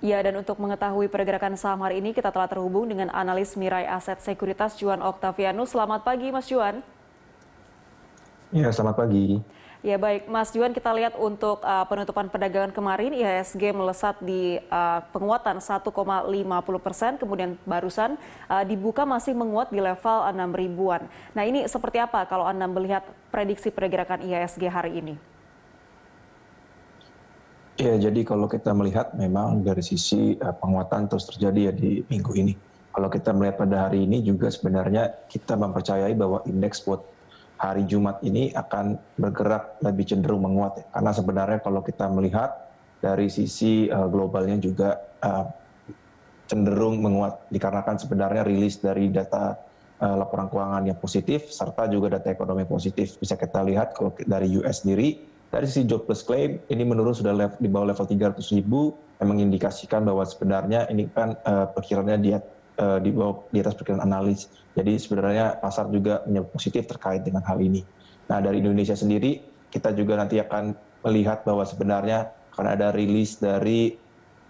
Ya, dan untuk mengetahui pergerakan saham hari ini, kita telah terhubung dengan analis Mirai Aset Sekuritas Juan Oktavianus. Selamat pagi, Mas Juan. Ya, selamat pagi. Ya, baik, Mas Juan, kita lihat untuk penutupan perdagangan kemarin, IHSG melesat di penguatan 1,50%, kemudian barusan dibuka masih menguat di level 6 ribuan. Nah, ini seperti apa kalau Anda melihat prediksi pergerakan IHSG hari ini? Ya, jadi kalau kita melihat memang dari sisi penguatan terus terjadi ya di minggu ini. Kalau kita melihat pada hari ini juga sebenarnya kita mempercayai bahwa indeks buat hari Jumat ini akan bergerak lebih cenderung menguat ya. Karena sebenarnya kalau kita melihat dari sisi globalnya juga cenderung menguat dikarenakan sebenarnya rilis dari data laporan keuangan yang positif serta juga data ekonomi positif. Bisa kita lihat kalau dari US sendiri dari sisi jobless claim ini menurun sudah di bawah level 300.000 yang mengindikasikan bahwa sebenarnya ini kan perkiraannya di atas perkiraan analis. Jadi sebenarnya pasar juga menyebut positif terkait dengan hal ini. Nah, dari Indonesia sendiri kita juga nanti akan melihat bahwa sebenarnya akan ada rilis dari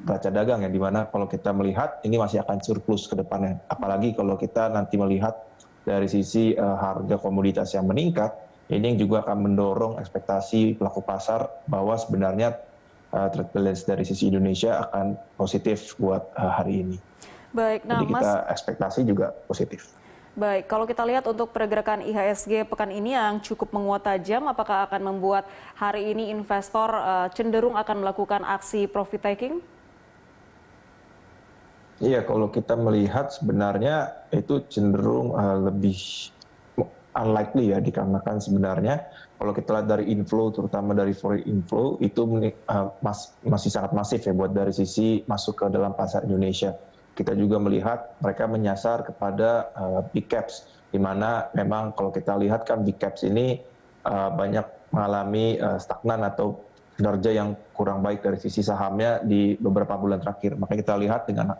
neraca dagang ya, di mana kalau kita melihat ini masih akan surplus ke depannya. Apalagi kalau kita nanti melihat dari sisi harga komoditas yang meningkat, ini yang juga akan mendorong ekspektasi pelaku pasar bahwa sebenarnya trade balance dari sisi Indonesia akan positif buat hari ini. Baik, nah Jadi Mas, kita ekspektasi juga positif. baik, kalau kita lihat untuk pergerakan IHSG pekan ini yang cukup menguat tajam, apakah akan membuat hari ini investor cenderung akan melakukan aksi profit taking? Iya, kalau kita melihat sebenarnya itu cenderung lebih unlikely ya, dikarenakan sebenarnya kalau kita lihat dari inflow, terutama dari foreign inflow, itu masih sangat masif ya buat dari sisi masuk ke dalam pasar Indonesia. Kita juga melihat mereka menyasar kepada big caps, di mana memang kalau kita lihat kan big caps ini banyak mengalami stagnan atau kinerja yang kurang baik dari sisi sahamnya di beberapa bulan terakhir. Maka kita lihat dengan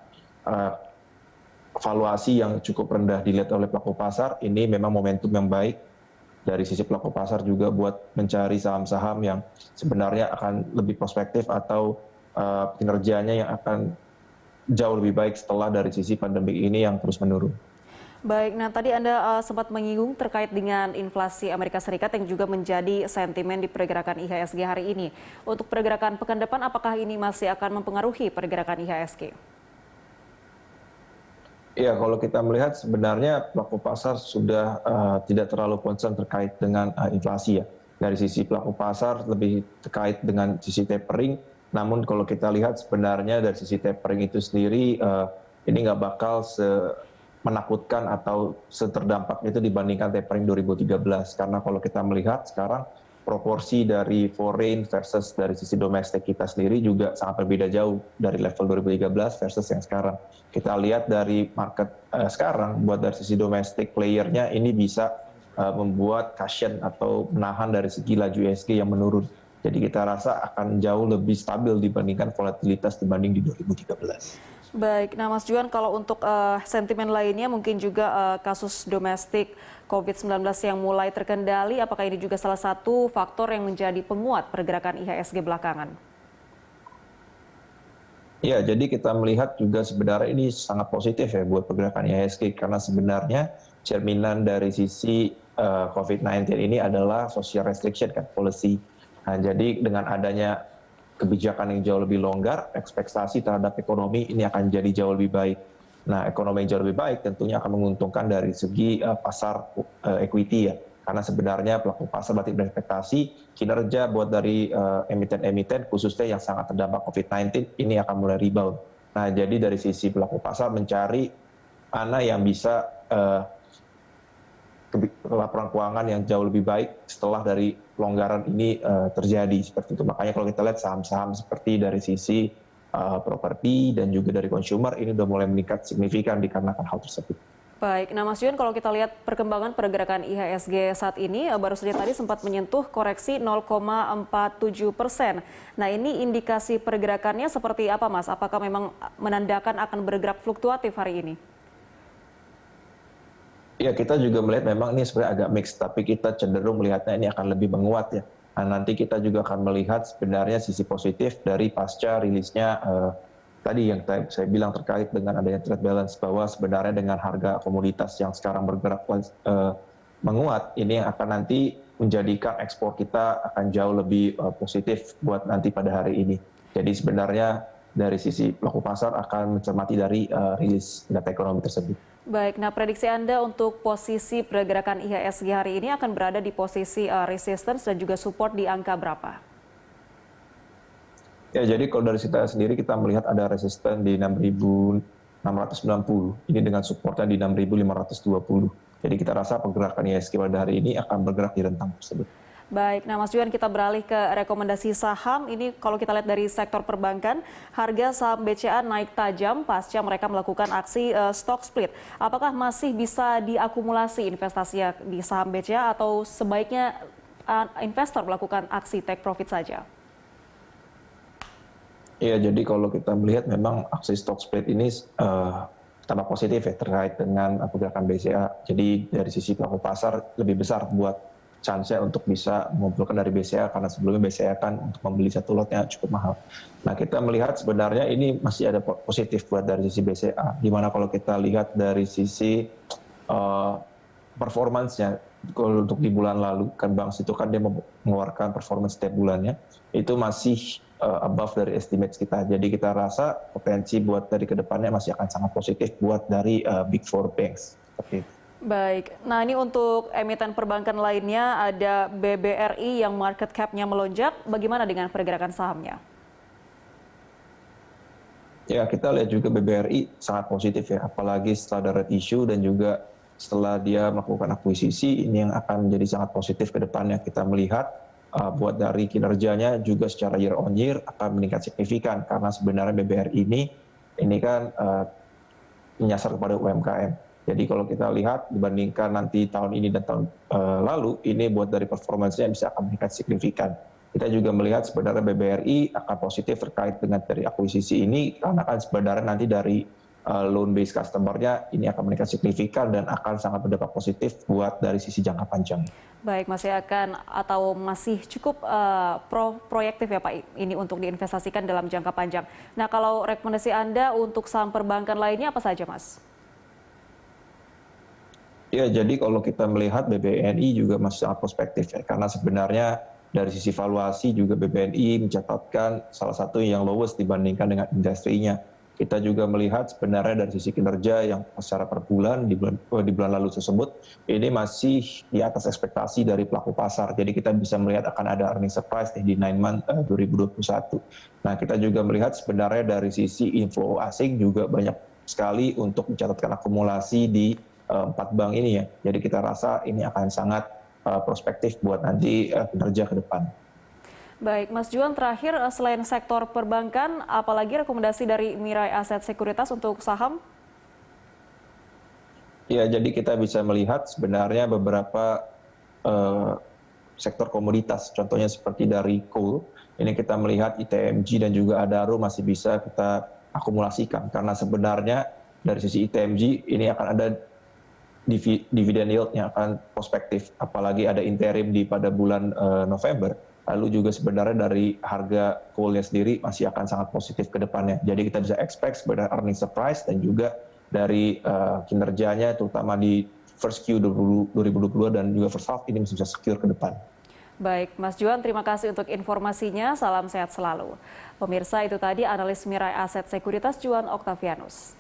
valuasi yang cukup rendah dilihat oleh pelaku pasar, ini memang momentum yang baik dari sisi pelaku pasar juga buat mencari saham-saham yang sebenarnya akan lebih prospektif atau kinerjanya yang akan jauh lebih baik setelah dari sisi pandemi ini yang terus menurun. Baik, nah tadi Anda sempat menyinggung terkait dengan inflasi Amerika Serikat yang juga menjadi sentimen di pergerakan IHSG hari ini. Untuk pergerakan pekan depan, apakah ini masih akan mempengaruhi pergerakan IHSG? Ya, kalau kita melihat sebenarnya pelaku pasar sudah tidak terlalu concern terkait dengan inflasi ya. Dari sisi pelaku pasar lebih terkait dengan sisi tapering, namun kalau kita lihat sebenarnya dari sisi tapering itu sendiri ini nggak bakal menakutkan atau seterdampak itu dibandingkan tapering 2013. Karena kalau kita melihat sekarang proporsi dari foreign versus dari sisi domestik kita sendiri juga sangat berbeda jauh dari level 2013 versus yang sekarang. Kita lihat dari market sekarang, buat dari sisi domestik playernya ini bisa membuat cushion atau menahan dari segi laju IHSG yang menurun. Jadi kita rasa akan jauh lebih stabil dibandingkan volatilitas dibanding di 2013. Baik, nah Mas Juan, kalau untuk sentimen lainnya mungkin juga kasus domestik COVID-19 yang mulai terkendali, apakah ini juga salah satu faktor yang menjadi penguat pergerakan IHSG belakangan? Ya, jadi kita melihat juga sebenarnya ini sangat positif ya buat pergerakan IHSG karena sebenarnya cerminan dari sisi COVID-19 ini adalah social restriction kan, policy. Nah, jadi dengan adanya kebijakan yang jauh lebih longgar, ekspektasi terhadap ekonomi ini akan jadi jauh lebih baik. Nah, ekonomi yang jauh lebih baik tentunya akan menguntungkan dari segi pasar equity ya. Karena sebenarnya pelaku pasar berarti berekspektasi kinerja buat dari emiten-emiten khususnya yang sangat terdampak COVID-19 ini akan mulai rebound. Nah, jadi dari sisi pelaku pasar mencari mana yang bisa laporan keuangan yang jauh lebih baik setelah dari pelonggaran ini terjadi seperti itu. Makanya kalau kita lihat saham-saham seperti dari sisi properti dan juga dari consumer ini udah mulai meningkat signifikan dikarenakan hal tersebut. Baik, nah Mas Juan, kalau kita lihat perkembangan pergerakan IHSG saat ini baru saja tadi sempat menyentuh koreksi 0,47%. Nah, ini indikasi pergerakannya seperti apa, Mas? Apakah memang menandakan akan bergerak fluktuatif hari ini? Ya, kita juga melihat memang ini sebenarnya agak mix, tapi kita cenderung melihatnya ini akan lebih menguat ya. Nah, nanti kita juga akan melihat sebenarnya sisi positif dari pasca rilisnya tadi yang saya bilang terkait dengan adanya trade balance, bahwa sebenarnya dengan harga komoditas yang sekarang bergerak menguat, ini yang akan nanti menjadikan ekspor kita akan jauh lebih positif buat nanti pada hari ini. Jadi sebenarnya dari sisi pelaku pasar akan mencermati dari rilis data ekonomi tersebut. Baik, nah prediksi Anda untuk posisi pergerakan IHSG hari ini akan berada di posisi resistance dan juga support di angka berapa? Ya, jadi kalau dari kita sendiri kita melihat ada resisten di 6.690. Ini dengan supportnya di 6.520. Jadi kita rasa pergerakan IHSG pada hari ini akan bergerak di rentang tersebut. Baik, nah Mas Juan kita beralih ke rekomendasi saham. Ini kalau kita lihat dari sektor perbankan, harga saham BCA naik tajam pasca mereka melakukan aksi stock split. Apakah masih bisa diakumulasi investasinya di saham BCA atau sebaiknya investor melakukan aksi take profit saja? Iya, jadi kalau kita melihat memang aksi stock split ini tambah positif ya terkait dengan pergerakan BCA. Jadi dari sisi pelaku pasar lebih besar buat chance-nya untuk bisa mengumpulkan dari BCA, karena sebelumnya BCA kan untuk membeli satu lotnya cukup mahal. Nah, kita melihat sebenarnya ini masih ada positif buat dari sisi BCA, di mana kalau kita lihat dari sisi performance-nya, kalau untuk di bulan lalu kan Bank itu kan dia mengeluarkan performance setiap bulannya, itu masih above dari estimates kita. Jadi kita rasa potensi buat dari kedepannya masih akan sangat positif buat dari Big Four banks. Seperti itu. Baik, nah ini untuk emiten perbankan lainnya ada BBRI yang market cap-nya melonjak. Bagaimana dengan pergerakan sahamnya? Ya, kita lihat juga BBRI sangat positif ya, apalagi setelah ada red issue dan juga setelah dia melakukan akuisisi, ini yang akan menjadi sangat positif ke depannya. Kita melihat buat dari kinerjanya juga secara year on year akan meningkat signifikan, karena sebenarnya BBRI ini kan menyasar kepada UMKM. Jadi kalau kita lihat dibandingkan nanti tahun ini dan tahun lalu, ini buat dari performanya bisa akan meningkat signifikan. Kita juga melihat sebenarnya BBRI akan positif terkait dengan dari akuisisi ini, karena kan sebenarnya nanti dari loan base customer-nya ini akan meningkat signifikan dan akan sangat berdampak positif buat dari sisi jangka panjang. Baik, masih akan atau masih cukup proyektif ya Pak ini untuk diinvestasikan dalam jangka panjang. Nah, kalau rekomendasi Anda untuk saham perbankan lainnya apa saja, Mas? Ya, jadi kalau kita melihat BBNI juga masih sangat prospektif ya, karena sebenarnya dari sisi valuasi juga BBNI mencatatkan salah satu yang lowest dibandingkan dengan industrinya. Kita juga melihat sebenarnya dari sisi kinerja yang secara per bulan di bulan lalu tersebut ini masih di atas ekspektasi dari pelaku pasar. Jadi kita bisa melihat akan ada earning surprise di 9 month 2021. Nah, kita juga melihat sebenarnya dari sisi inflow asing juga banyak sekali untuk mencatatkan akumulasi di 4 bank ini ya. Jadi kita rasa ini akan sangat prospektif buat nanti kinerja ke depan. Baik, Mas Juan, terakhir selain sektor perbankan, apalagi rekomendasi dari Mirai Aset Sekuritas untuk saham? Ya, jadi kita bisa melihat sebenarnya beberapa sektor komoditas, contohnya seperti dari coal, ini kita melihat ITMG dan juga Adaro masih bisa kita akumulasikan, karena sebenarnya dari sisi ITMG ini akan ada dividen yield yang akan prospektif, apalagi ada interim pada bulan November. Lalu juga sebenarnya dari harga coal-nya sendiri masih akan sangat positif ke depannya. Jadi kita bisa expect sebenarnya earning surprise dan juga dari kinerjanya terutama di first Q 2022 dan juga first half ini masih bisa secure ke depan. Baik, Mas Juan, terima kasih untuk informasinya. Salam sehat selalu. Pemirsa, itu tadi analis Mirai Aset Sekuritas Juan Octavianus.